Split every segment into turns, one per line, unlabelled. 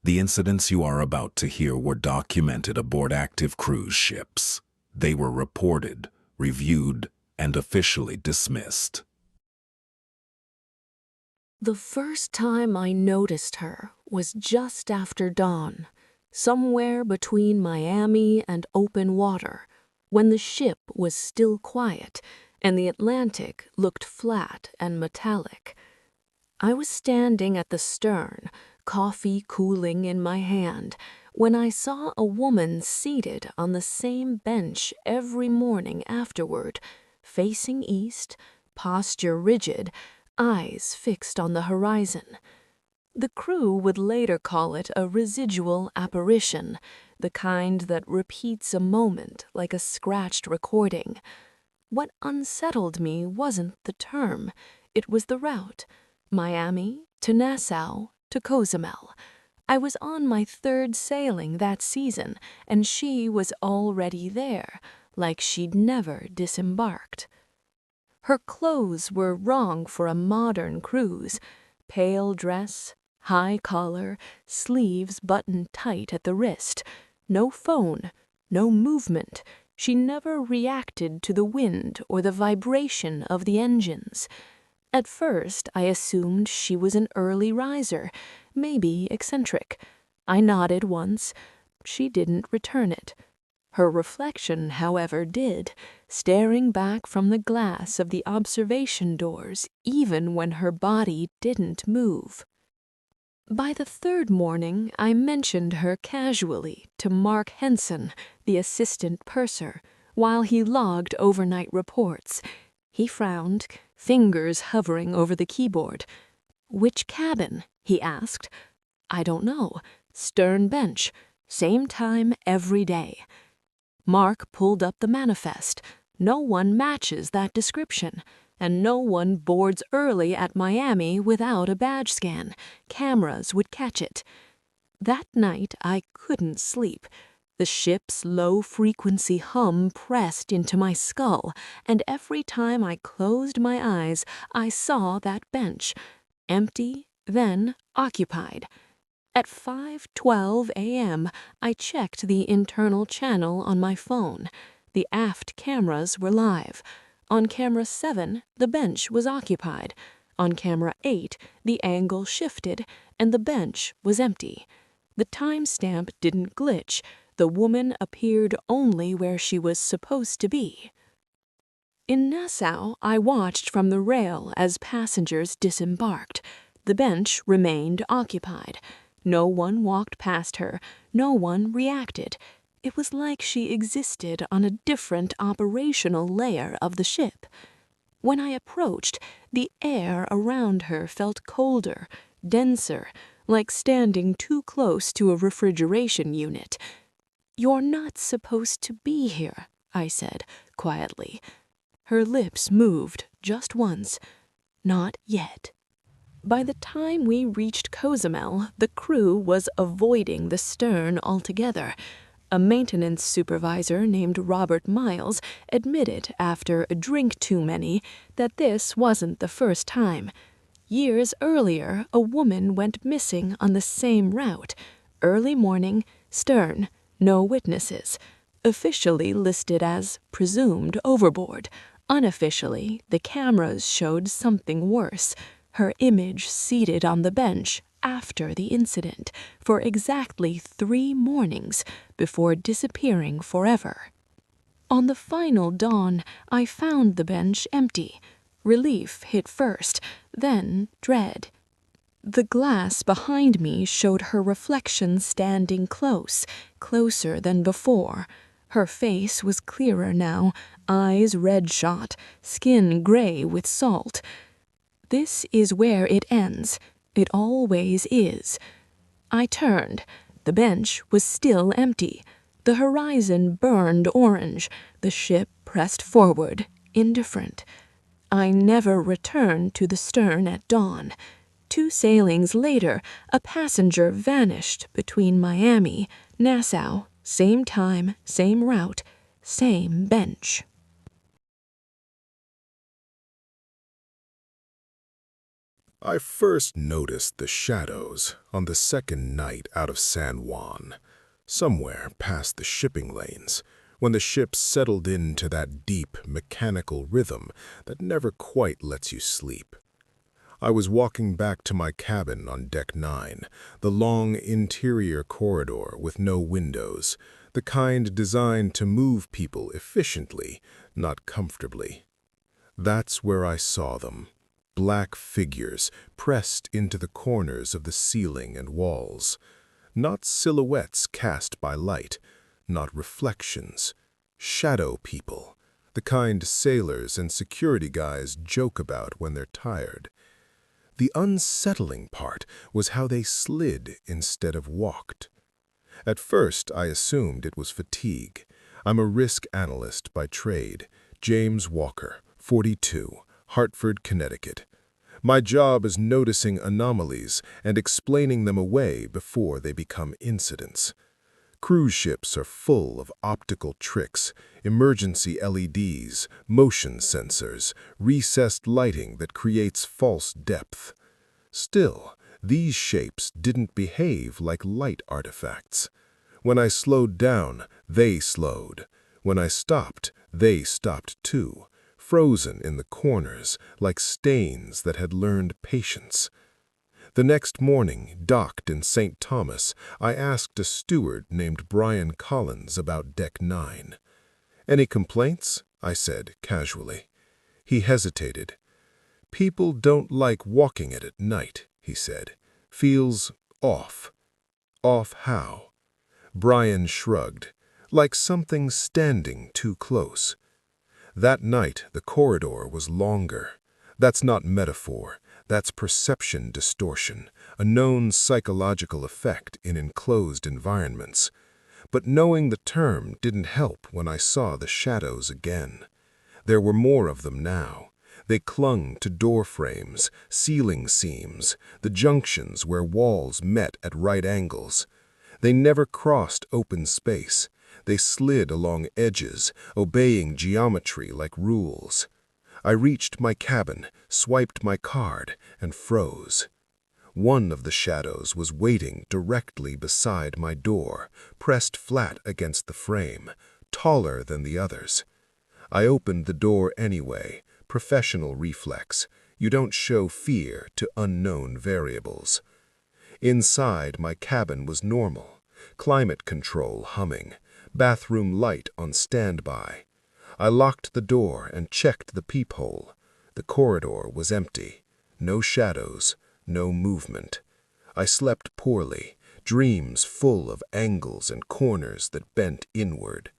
The incidents you are about to hear were documented aboard active cruise ships. They were reported, reviewed, and officially dismissed.
The first time I noticed her was just after dawn, somewhere between Miami and open water, when the ship was still quiet and the Atlantic looked flat and metallic. I was standing at the stern, coffee cooling in my hand, when I saw a woman seated on the same bench every morning afterward, facing east, posture rigid, eyes fixed on the horizon. The crew would later call it a residual apparition, the kind that repeats a moment like a scratched recording. What unsettled me wasn't the term, it was the route. Miami to Nassau to Cozumel. I was on my third sailing that season, and she was already there, like she'd never disembarked. Her clothes were wrong for a modern cruise. Pale dress, high collar, sleeves buttoned tight at the wrist. No phone, no movement. She never reacted to the wind or the vibration of the engines. At first, I assumed she was an early riser, maybe eccentric. I nodded once. She didn't return it. Her reflection, however, did, staring back from the glass of the observation doors even when her body didn't move. By the third morning, I mentioned her casually to Mark Henson, the assistant purser, while he logged overnight reports. He frowned, fingers hovering over the keyboard. "Which cabin?" he asked. "I don't know. Stern bench. Same time every day." Mark pulled up the manifest. No one matches that description, and no one boards early at Miami without a badge scan. Cameras would catch it. That night I couldn't sleep. The ship's low-frequency hum pressed into my skull, and every time I closed my eyes, I saw that bench, empty, then occupied. At 5:12 a.m., I checked the internal channel on my phone. The aft cameras were live. On camera 7, the bench was occupied. On camera 8, the angle shifted, and the bench was empty. The timestamp didn't glitch. The woman appeared only where she was supposed to be. In Nassau, I watched from the rail as passengers disembarked. The bench remained occupied. No one walked past her. No one reacted. It was like she existed on a different operational layer of the ship. When I approached, the air around her felt colder, denser, like standing too close to a refrigeration unit. "You're not supposed to be here," I said, quietly. Her lips moved just once. "Not yet." By the time we reached Cozumel, the crew was avoiding the stern altogether. A maintenance supervisor named Robert Miles admitted after a drink too many that this wasn't the first time. Years earlier, a woman went missing on the same route. Early morning, stern, no witnesses. Officially listed as presumed overboard. Unofficially, the cameras showed something worse. Her image seated on the bench after the incident for exactly 3 mornings before disappearing forever. On the final dawn, I found the bench empty. Relief hit first, then dread. The glass behind me showed her reflection standing close, closer than before. Her face was clearer now, eyes red-shot, skin gray with salt. This is where it ends. It always is. I turned. The bench was still empty. The horizon burned orange. The ship pressed forward, indifferent. I never returned to the stern at dawn. 2 sailings later, a passenger vanished between Miami, Nassau, same time, same route, same bench.
I first noticed the shadows on the second night out of San Juan, somewhere past the shipping lanes, when the ship settled into that deep, mechanical rhythm that never quite lets you sleep. I was walking back to my cabin on Deck 9, the long interior corridor with no windows, the kind designed to move people efficiently, not comfortably. That's where I saw them. Black figures pressed into the corners of the ceiling and walls. Not silhouettes cast by light, not reflections. Shadow people, the kind sailors and security guys joke about when they're tired. The unsettling part was how they slid instead of walked. At first, I assumed it was fatigue. I'm a risk analyst by trade. James Walker, 42, Hartford, Connecticut. My job is noticing anomalies and explaining them away before they become incidents. Cruise ships are full of optical tricks, emergency LEDs, motion sensors, recessed lighting that creates false depth. Still, these shapes didn't behave like light artifacts. When I slowed down, they slowed. When I stopped, they stopped too, frozen in the corners like stains that had learned patience. The next morning, docked in St. Thomas, I asked a steward named Brian Collins about Deck 9. "Any complaints?" I said casually. He hesitated. "People don't like walking it at night," he said. "Feels off." "Off how?" Brian shrugged, like something standing too close. That night, the corridor was longer. That's not metaphor. That's perception distortion, a known psychological effect in enclosed environments. But knowing the term didn't help when I saw the shadows again. There were more of them now. They clung to door frames, ceiling seams, the junctions where walls met at right angles. They never crossed open space. They slid along edges, obeying geometry like rules. I reached my cabin, swiped my card, and froze. One of the shadows was waiting directly beside my door, pressed flat against the frame, taller than the others. I opened the door anyway, professional reflex. You don't show fear to unknown variables. Inside, my cabin was normal, climate control humming, bathroom light on standby. I locked the door and checked the peephole. The corridor was empty. No shadows, no movement. I slept poorly, dreams full of angles and corners that bent inward.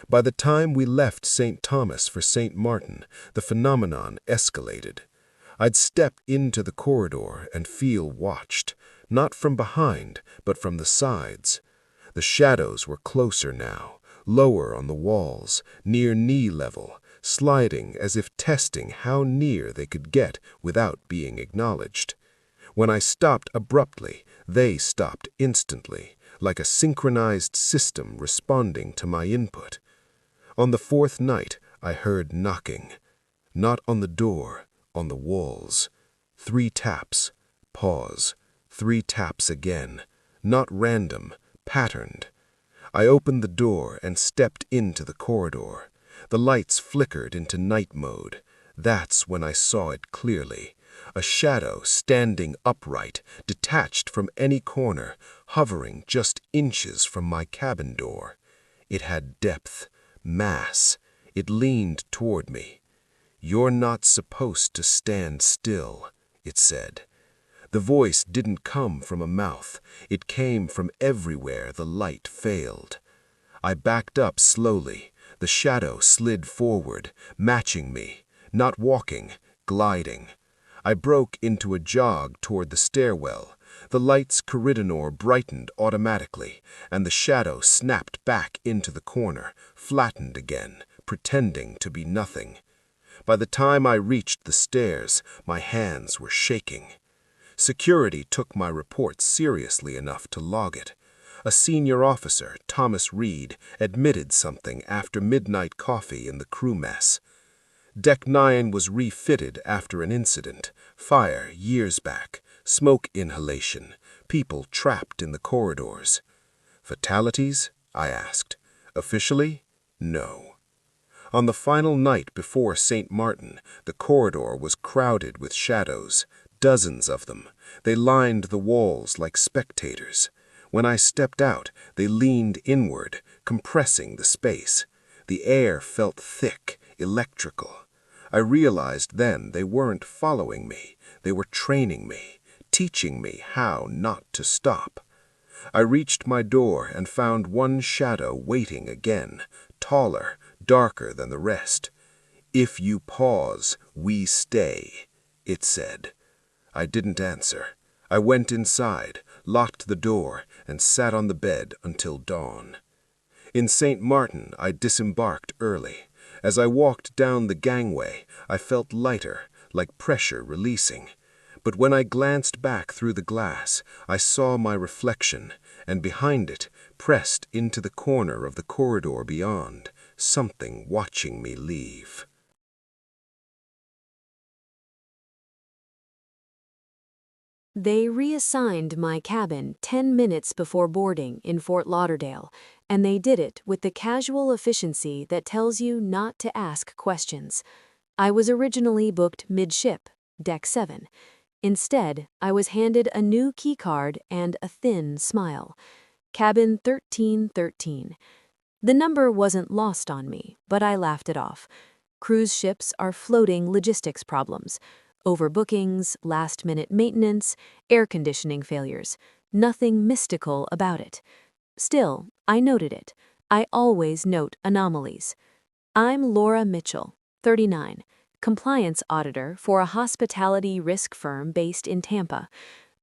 By the time we left St. Thomas for St. Martin, the phenomenon escalated. I'd step into the corridor and feel watched, not from behind, but from the sides. The shadows were closer now, lower on the walls, near knee level, sliding as if testing how near they could get without being acknowledged. When I stopped abruptly, they stopped instantly, like a synchronized system responding to my input. On the fourth night, I heard knocking. Not on the door, on the walls. 3 taps. Pause. 3 taps again. Not random, patterned. I opened the door and stepped into the corridor. The lights flickered into night mode. That's when I saw it clearly. A shadow standing upright, detached from any corner, hovering just inches from my cabin door. It had depth, mass. It leaned toward me. "You're not supposed to stand still," it said. The voice didn't come from a mouth. It came from everywhere the light failed. I backed up slowly. The shadow slid forward, matching me, not walking, gliding. I broke into a jog toward the stairwell. The light's corridor brightened automatically, and the shadow snapped back into the corner, flattened again, pretending to be nothing. By the time I reached the stairs, my hands were shaking. Security took my report seriously enough to log it. A senior officer, Thomas Reed, admitted something after midnight coffee in the crew mess. Deck 9 was refitted after an incident, fire years back, smoke inhalation, people trapped in the corridors. Fatalities? I asked. Officially, no. On the final night before St. Martin, the corridor was crowded with shadows, dozens of them. They lined the walls like spectators. When I stepped out, they leaned inward, compressing the space. The air felt thick, electrical. I realized then they weren't following me. They were training me, teaching me how not to stop. I reached my door and found one shadow waiting again, taller, darker than the rest. "If you pause, we stay," it said. I didn't answer. I went inside, locked the door, and sat on the bed until dawn. In St. Martin, I disembarked early. As I walked down the gangway, I felt lighter, like pressure releasing. But when I glanced back through the glass, I saw my reflection, and behind it, pressed into the corner of the corridor beyond, something watching me leave.
They reassigned my cabin 10 minutes before boarding in Fort Lauderdale, and they did it with the casual efficiency that tells you not to ask questions. I was originally booked midship, Deck 7. Instead, I was handed a new keycard and a thin smile. Cabin 1313. The number wasn't lost on me, but I laughed it off. Cruise ships are floating logistics problems. Overbookings, last-minute maintenance, air conditioning failures. Nothing mystical about it. Still, I noted it. I always note anomalies. I'm Laura Mitchell, 39, compliance auditor for a hospitality risk firm based in Tampa.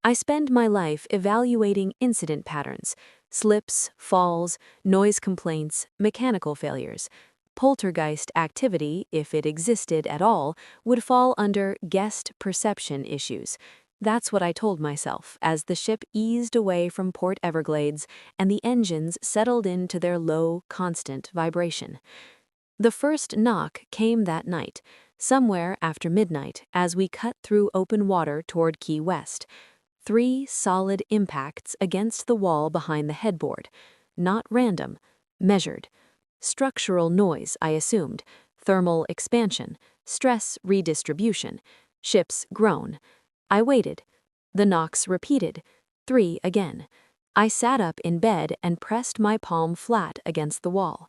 I spend my life evaluating incident patterns, slips, falls, noise complaints, mechanical failures. Poltergeist activity, if it existed at all, would fall under guest perception issues. That's what I told myself as the ship eased away from Port Everglades and the engines settled into their low, constant vibration. The first knock came that night, somewhere after midnight, as we cut through open water toward Key West. 3 solid impacts against the wall behind the headboard. Not random, measured. Structural noise, I assumed. Thermal expansion. Stress redistribution. Ship's groan. I waited. The knocks repeated. 3 again. I sat up in bed and pressed my palm flat against the wall.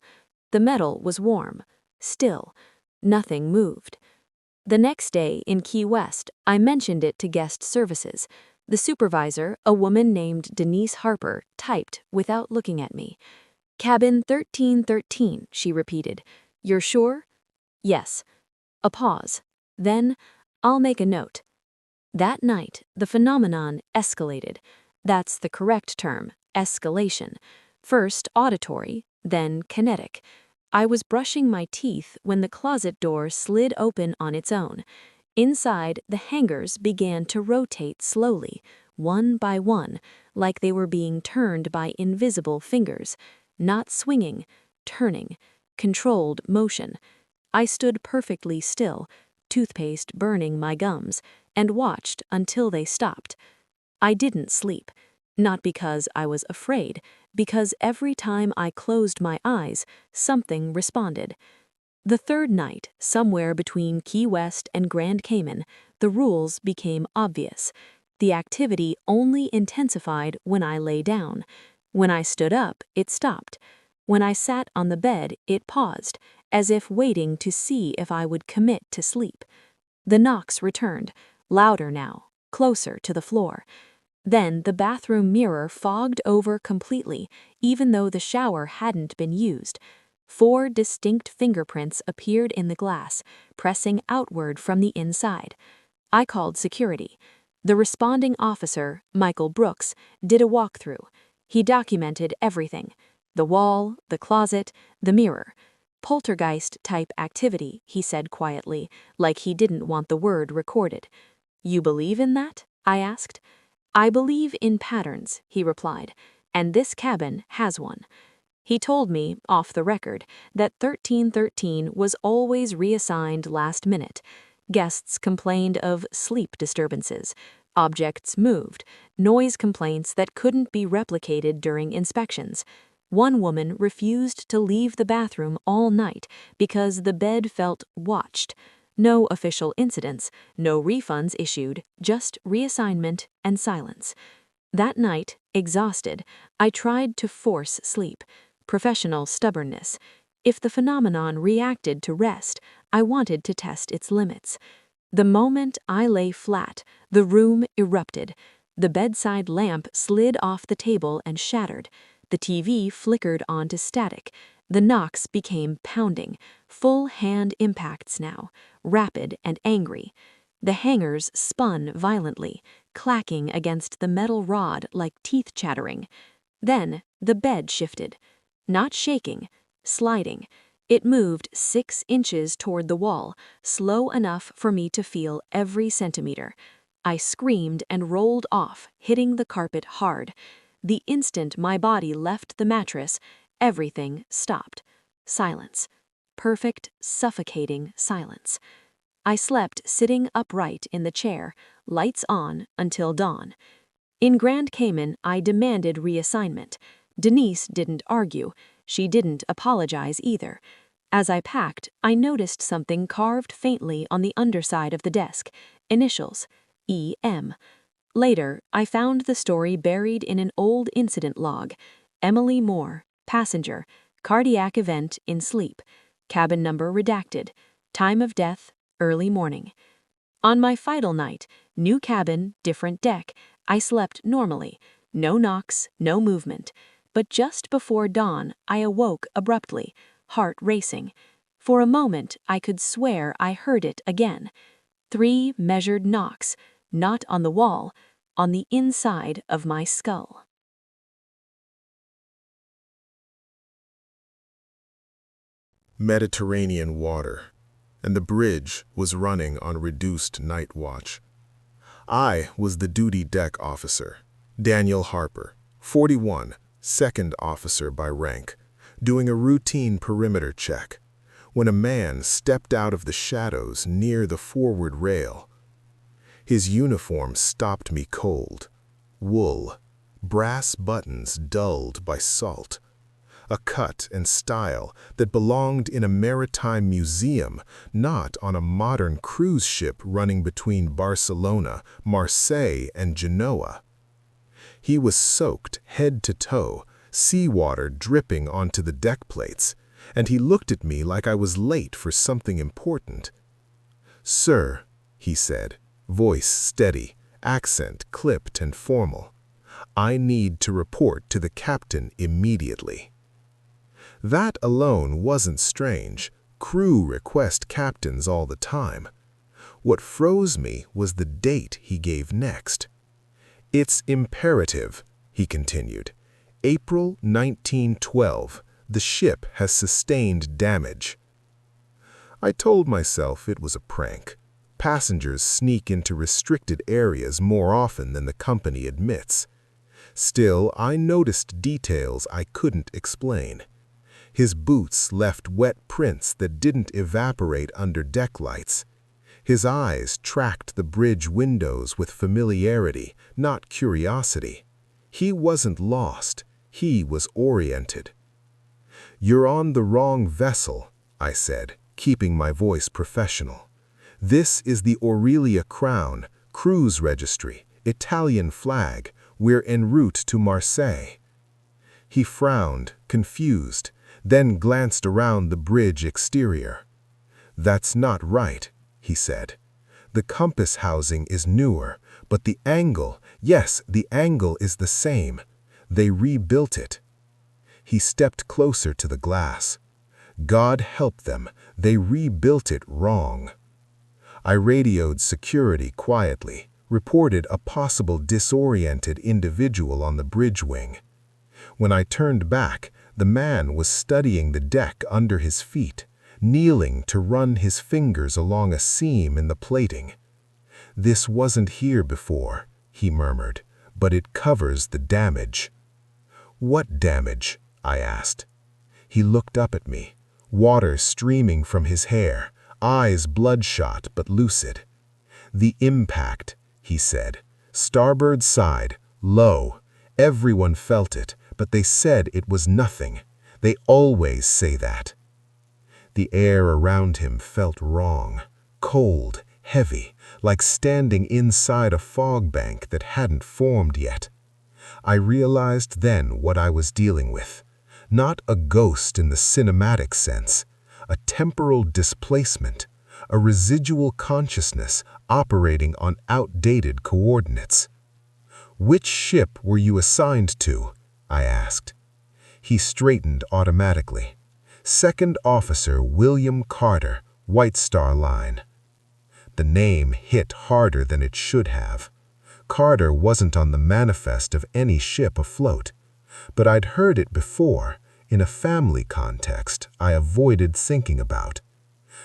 The metal was warm. Still. Nothing moved. The next day in Key West, I mentioned it to guest services. The supervisor, a woman named Denise Harper, typed without looking at me. "Cabin 1313, she repeated. "You're sure?" "Yes." A pause. Then, "I'll make a note." That night, the phenomenon escalated. That's the correct term, escalation. First auditory, then kinetic. I was brushing my teeth when the closet door slid open on its own. Inside, the hangers began to rotate slowly, one by one, like they were being turned by invisible fingers. Not swinging, turning, controlled motion. I stood perfectly still, toothpaste burning my gums, and watched until they stopped. I didn't sleep, not because I was afraid, because every time I closed my eyes, something responded. The third night, somewhere between Key West and Grand Cayman, the rules became obvious. The activity only intensified when I lay down. When I stood up, it stopped. When I sat on the bed, it paused, as if waiting to see if I would commit to sleep. The knocks returned, louder now, closer to the floor. Then the bathroom mirror fogged over completely, even though the shower hadn't been used. 4 distinct fingerprints appeared in the glass, pressing outward from the inside. I called security. The responding officer, Michael Brooks, did a walkthrough. He documented everything: the wall, the closet, the mirror. Poltergeist-type activity, he said quietly, like he didn't want the word recorded. "You believe in that?" I asked. "I believe in patterns," he replied, "and this cabin has one." He told me, off the record, that 1313 was always reassigned last minute. Guests complained of sleep disturbances, objects moved, noise complaints that couldn't be replicated during inspections. One woman refused to leave the bathroom all night because the bed felt watched. No official incidents, no refunds issued, just reassignment and silence. That night, exhausted, I tried to force sleep. Professional stubbornness. If the phenomenon reacted to rest, I wanted to test its limits. The moment I lay flat, the room erupted. The bedside lamp slid off the table and shattered. The TV flickered onto static. The knocks became pounding, full hand impacts now, rapid and angry. The hangers spun violently, clacking against the metal rod like teeth chattering. Then the bed shifted. Not shaking, sliding. It moved 6 inches toward the wall, slow enough for me to feel every centimeter. I screamed and rolled off, hitting the carpet hard. The instant my body left the mattress, everything stopped. Silence. Perfect, suffocating silence. I slept sitting upright in the chair, lights on, until dawn. In Grand Cayman, I demanded reassignment. Denise didn't argue. She didn't apologize either. As I packed, I noticed something carved faintly on the underside of the desk. Initials. E.M. Later, I found the story buried in an old incident log. Emily Moore, passenger, cardiac event in sleep. Cabin number redacted. Time of death, early morning. On my final night, new cabin, different deck, I slept normally. No knocks, no movement. But just before dawn, I awoke abruptly, heart racing. For a moment, I could swear I heard it again. 3 measured knocks, not on the wall, on the inside of my skull.
Mediterranean water, and the bridge was running on reduced night watch. I was the duty deck officer, Daniel Harper, 41, second officer by rank, doing a routine perimeter check, when a man stepped out of the shadows near the forward rail. His uniform stopped me cold. Wool, brass buttons dulled by salt. A cut and style that belonged in a maritime museum, not on a modern cruise ship running between Barcelona, Marseille, and Genoa. He was soaked head to toe, seawater dripping onto the deck plates, and he looked at me like I was late for something important. "Sir," he said, voice steady, accent clipped and formal, "I need to report to the captain immediately." That alone wasn't strange. Crew request captains all the time. What froze me was the date he gave next. "It's imperative," he continued. "April 1912. The ship has sustained damage." I told myself it was a prank. Passengers sneak into restricted areas more often than the company admits. Still, I noticed details I couldn't explain. His boots left wet prints that didn't evaporate under deck lights. His eyes tracked the bridge windows with familiarity, not curiosity. He wasn't lost. He was oriented. "You're on the wrong vessel," I said, keeping my voice professional. "This is the Aurelia Crown, cruise registry, Italian flag. We're en route to Marseille." He frowned, confused, then glanced around the bridge exterior. "That's not right," he said. "The compass housing is newer, but the angle, yes, the angle is the same. They rebuilt it." He stepped closer to the glass. "God help them, they rebuilt it wrong." I radioed security quietly, reported a possible disoriented individual on the bridge wing. When I turned back, the man was studying the deck under his feet, kneeling to run his fingers along a seam in the plating. "This wasn't here before," he murmured, "but it covers the damage." "What damage?" I asked. He looked up at me, water streaming from his hair, eyes bloodshot but lucid. "The impact," he said. "Starboard side, low. Everyone felt it, but they said it was nothing. They always say that." The air around him felt wrong, cold, heavy, like standing inside a fog bank that hadn't formed yet. I realized then what I was dealing with. Not a ghost in the cinematic sense, a temporal displacement, a residual consciousness operating on outdated coordinates. "Which ship were you assigned to?" I asked. He straightened automatically. "Second Officer William Carter, White Star Line." The name hit harder than it should have. Carter wasn't on the manifest of any ship afloat, but I'd heard it before, in a family context I avoided thinking about.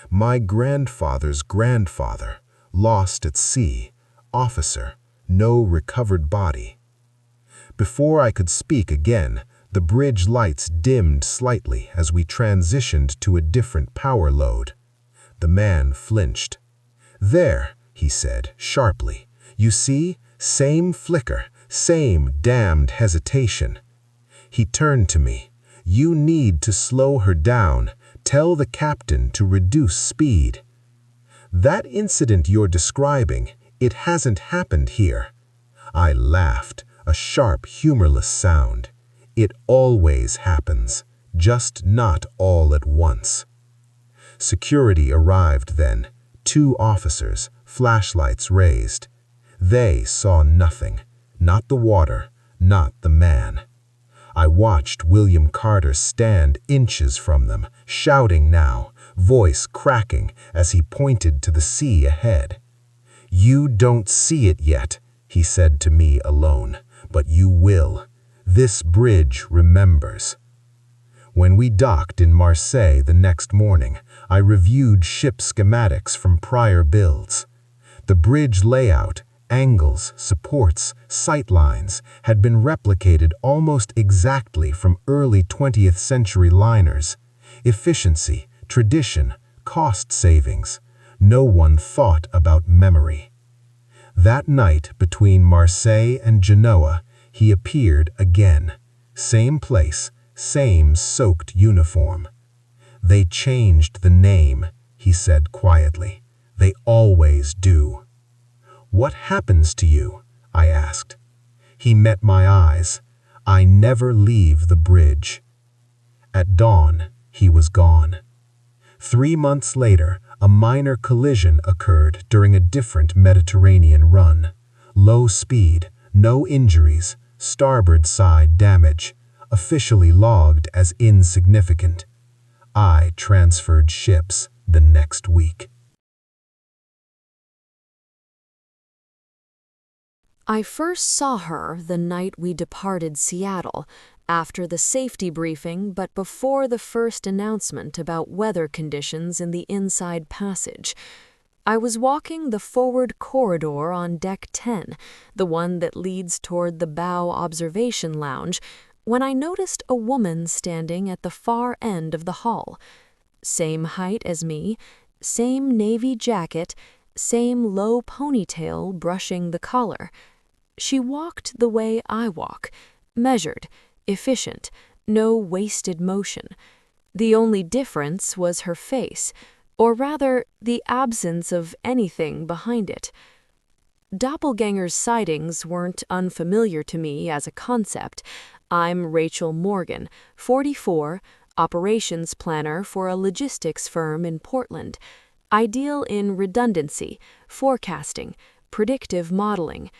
My grandfather's grandfather, lost at sea, officer, no recovered body. Before I could speak again, the bridge lights dimmed slightly as we transitioned to a different power load. The man flinched. "There," he said sharply. "You see? Same flicker, same damned hesitation." He turned to me. "You need to slow her down. Tell the captain to reduce speed." "That incident you're describing, it hasn't happened here." I laughed, a sharp, humorless sound. "It always happens, just not all at once." Security arrived then, 2 officers, flashlights raised. They saw nothing, not the water, not the man. I watched William Carter stand inches from them, shouting now, voice cracking as he pointed to the sea ahead. "You don't see it yet," he said to me alone, "but you will. This bridge remembers." When we docked in Marseille the next morning, I reviewed ship schematics from prior builds. The bridge layout, angles, supports, sightlines had been replicated almost exactly from early 20th century liners. Efficiency, tradition, cost savings. No one thought about memory. That night between Marseille and Genoa, he appeared again. Same place, same soaked uniform. "They changed the name," he said quietly. "They always do." "What happens to you?" I asked. He met my eyes. "I never leave the bridge." At dawn, he was gone. 3 months later, a minor collision occurred during a different Mediterranean run. Low speed, no injuries, starboard side damage, officially logged as insignificant. I transferred ships the next week.
I first saw her the night we departed Seattle, after the safety briefing but before the first announcement about weather conditions in the inside passage. I was walking the forward corridor on Deck 10, the one that leads toward the bow observation lounge, when I noticed a woman standing at the far end of the hall. Same height as me, same navy jacket, same low ponytail brushing the collar. She walked the way I walk, measured, efficient, no wasted motion. The only difference was her face, or rather, the absence of anything behind it. Doppelgangers' sightings weren't unfamiliar to me as a concept. I'm Rachel Morgan, 44, operations planner for a logistics firm in Portland. Ideal in redundancy, forecasting, predictive modeling.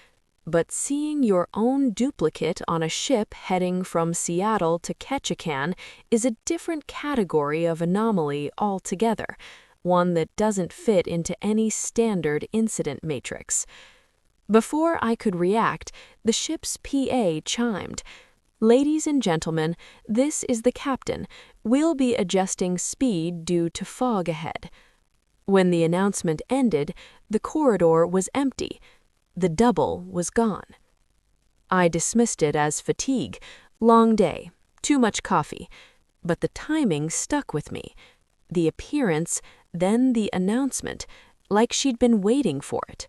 But seeing your own duplicate on a ship heading from Seattle to Ketchikan is a different category of anomaly altogether, one that doesn't fit into any standard incident matrix. Before I could react, the ship's PA chimed. "Ladies and gentlemen, this is the captain. We'll be adjusting speed due to fog ahead." When the announcement ended, the corridor was empty. The double was gone. I dismissed it as fatigue, long day, too much coffee. But the timing stuck with me. The appearance, then the announcement, like she'd been waiting for it.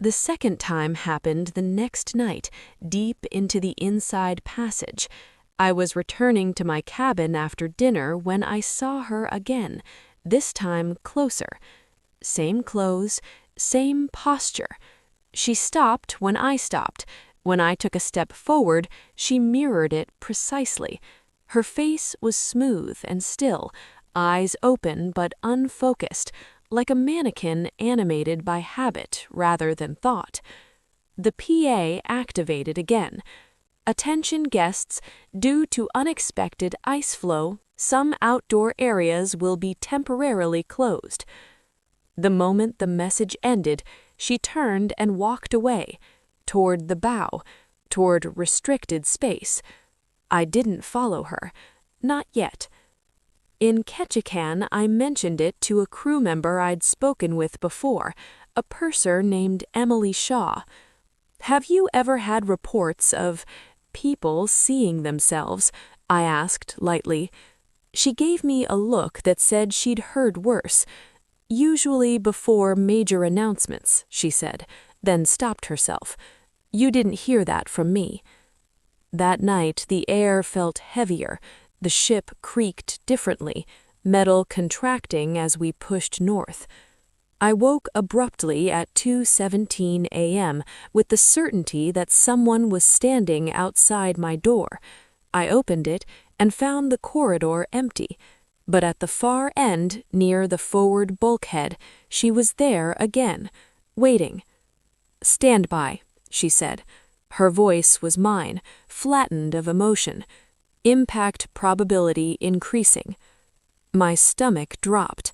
The second time happened the next night, deep into the inside passage. I was returning to my cabin after dinner when I saw her again, this time closer. Same clothes, same posture. She stopped when I stopped. When I took a step forward, she mirrored it precisely. Her face was smooth and still, eyes open but unfocused, like a mannequin animated by habit rather than thought. The PA activated again. Attention guests, due to unexpected ice flow, some outdoor areas will be temporarily closed. The moment the message ended, she turned and walked away, toward the bow, toward restricted space. I didn't follow her. Not yet. In Ketchikan, I mentioned it to a crew member I'd spoken with before, a purser named Emily Shaw. "Have you ever had reports of people seeing themselves?" I asked lightly. She gave me a look that said she'd heard worse. "Usually before major announcements," she said, then stopped herself. "You didn't hear that from me." That night the air felt heavier. The ship creaked differently, metal contracting as we pushed north. I woke abruptly at 2:17 a.m. with the certainty that someone was standing outside my door. I opened it and found the corridor empty, but at the far end, near the forward bulkhead, she was there again, waiting. "Stand by," she said. Her voice was mine, flattened of emotion. Impact probability increasing. My stomach dropped.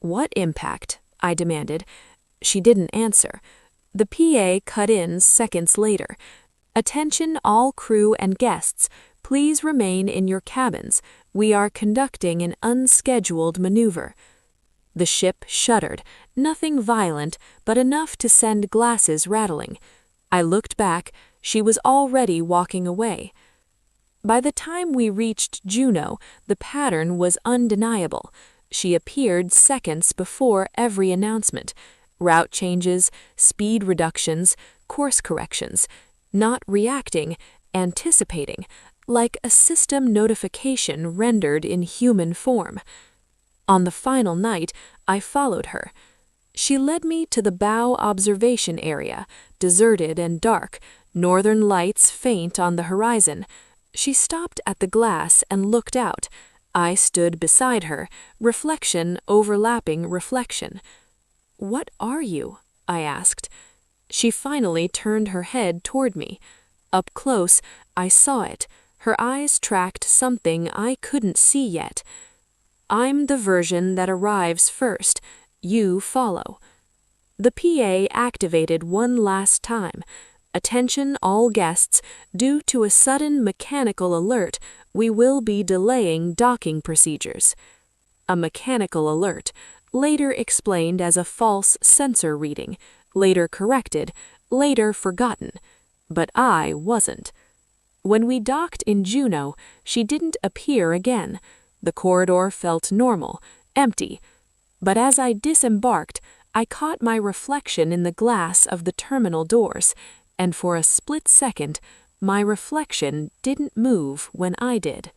"What impact?" I demanded. She didn't answer. The PA cut in seconds later. "Attention all crew and guests. Please remain in your cabins. We are conducting an unscheduled maneuver." The ship shuddered, nothing violent, but enough to send glasses rattling. I looked back. She was already walking away. By the time we reached Juneau, the pattern was undeniable. She appeared seconds before every announcement. Route changes, speed reductions, course corrections. Not reacting, anticipating, like a system notification rendered in human form. On the final night, I followed her. She led me to the bow observation area, deserted and dark, northern lights faint on the horizon. She stopped at the glass and looked out. I stood beside her, reflection overlapping reflection. "What are you?" I asked. She finally turned her head toward me. Up close, I saw it. Her eyes tracked something I couldn't see yet. "I'm the version that arrives first. You follow." The PA activated one last time. "Attention all guests, due to a sudden mechanical alert, we will be delaying docking procedures." A mechanical alert, later explained as a false sensor reading, later corrected, later forgotten. But I wasn't. When we docked in Juneau, she didn't appear again. The corridor felt normal, empty. But as I disembarked, I caught my reflection in the glass of the terminal doors, and for a split second, my reflection didn't move when I did.